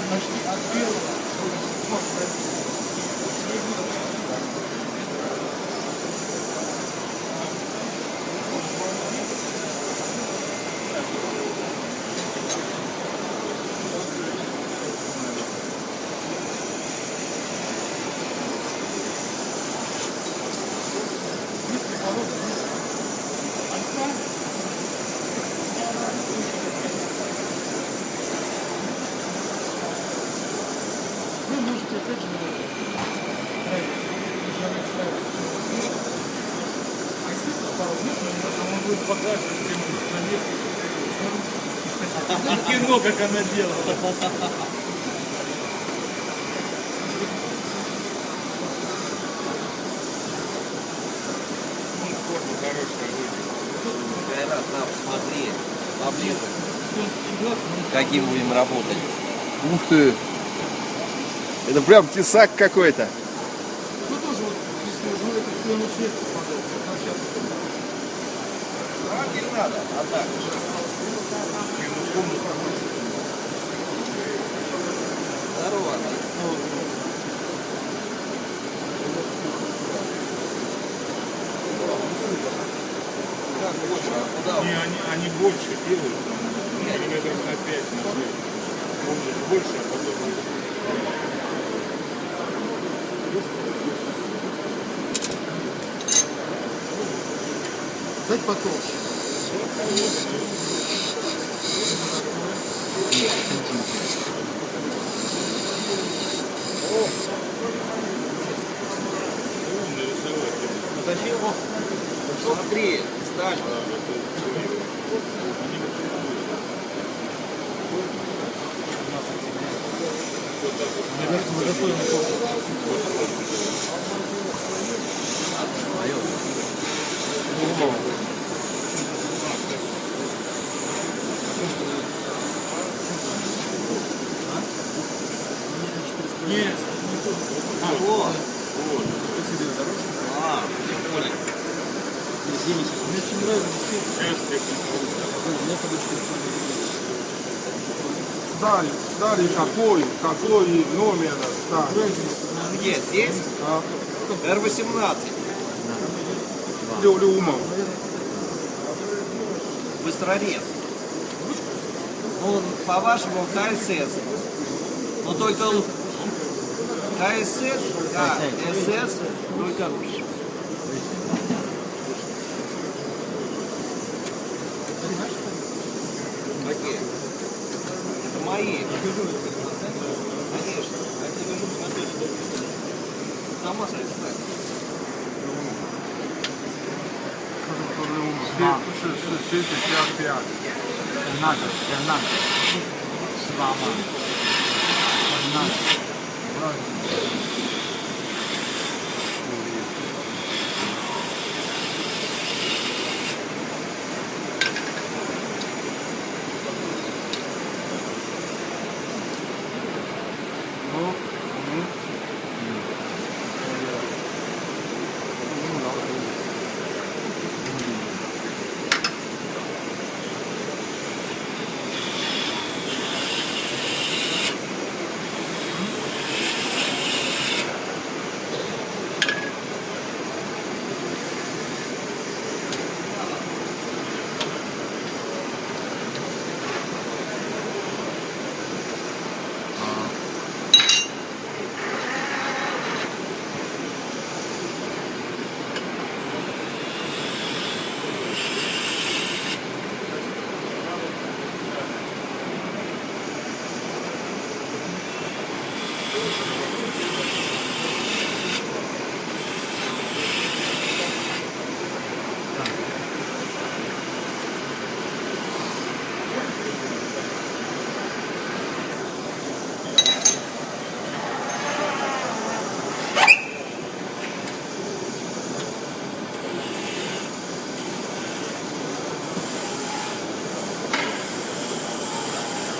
почти отбил. Вы можете опять же а если пару минут, он будет показывать всем на месте. Кино, как она делала. Форма хорошая выйдет. Кайрат, на, посмотри, поближе. Каким будем работать? Ух ты! Это прям тесак какой-то. Ну тоже вот, если ну, это кленый цвет попадается. Не надо, а так. Здорово, да? Как больше, а куда? Не, они больше делают, там, миллиметров на 5, на 6. Помнишь, больше, а потом больше. Дать потолще. Умный рисовать. Зачем? Смотри, сталь. Мне кажется, мы готовим Нет, Вот. себе дорожку. А, я понял. Мне очень нравится. Стали какой номер стали? Где? Здесь? Р-18. Люмом. Быстрорез. Ну, по-вашему, КСС. Но только КСС, да, СС, только... Какие? Это мои. Конечно. Сама ставь.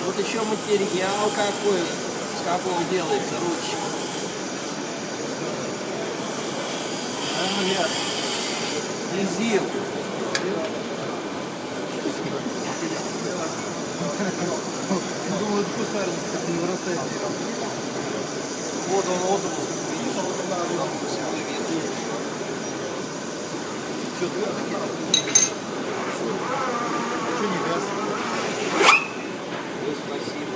Вот еще материал какой, с какого делается ручка. Резил. Думаю, будет вкусная, как не вырастает. Вот он. Видишь, он там вкусовой вид. Что, что не газ? Спасибо.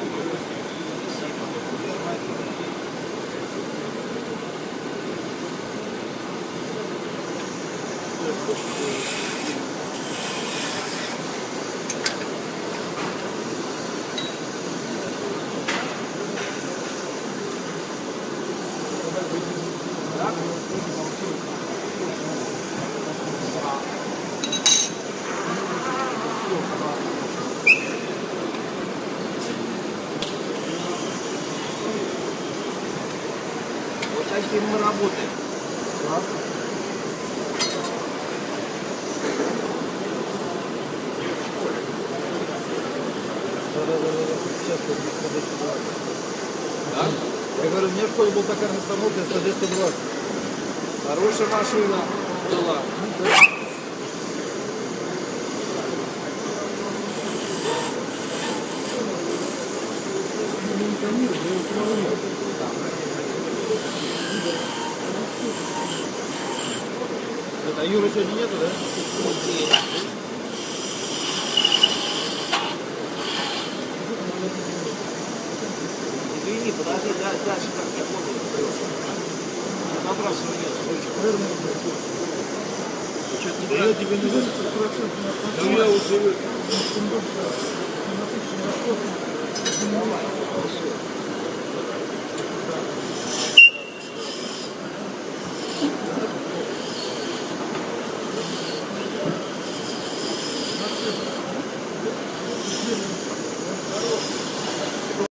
Вот сейчас теперь мы работаем. Сейчас Да? я говорю, у меня в школе был токарный станок, СТД-120. Хорошая машина была. Это Юры сегодня нету, да? Извини, подожди, дальше как я воду даешь. Набрасывай вниз, ручку. Что-то не дает тебе не выйдет. Да я уже... Давай, все.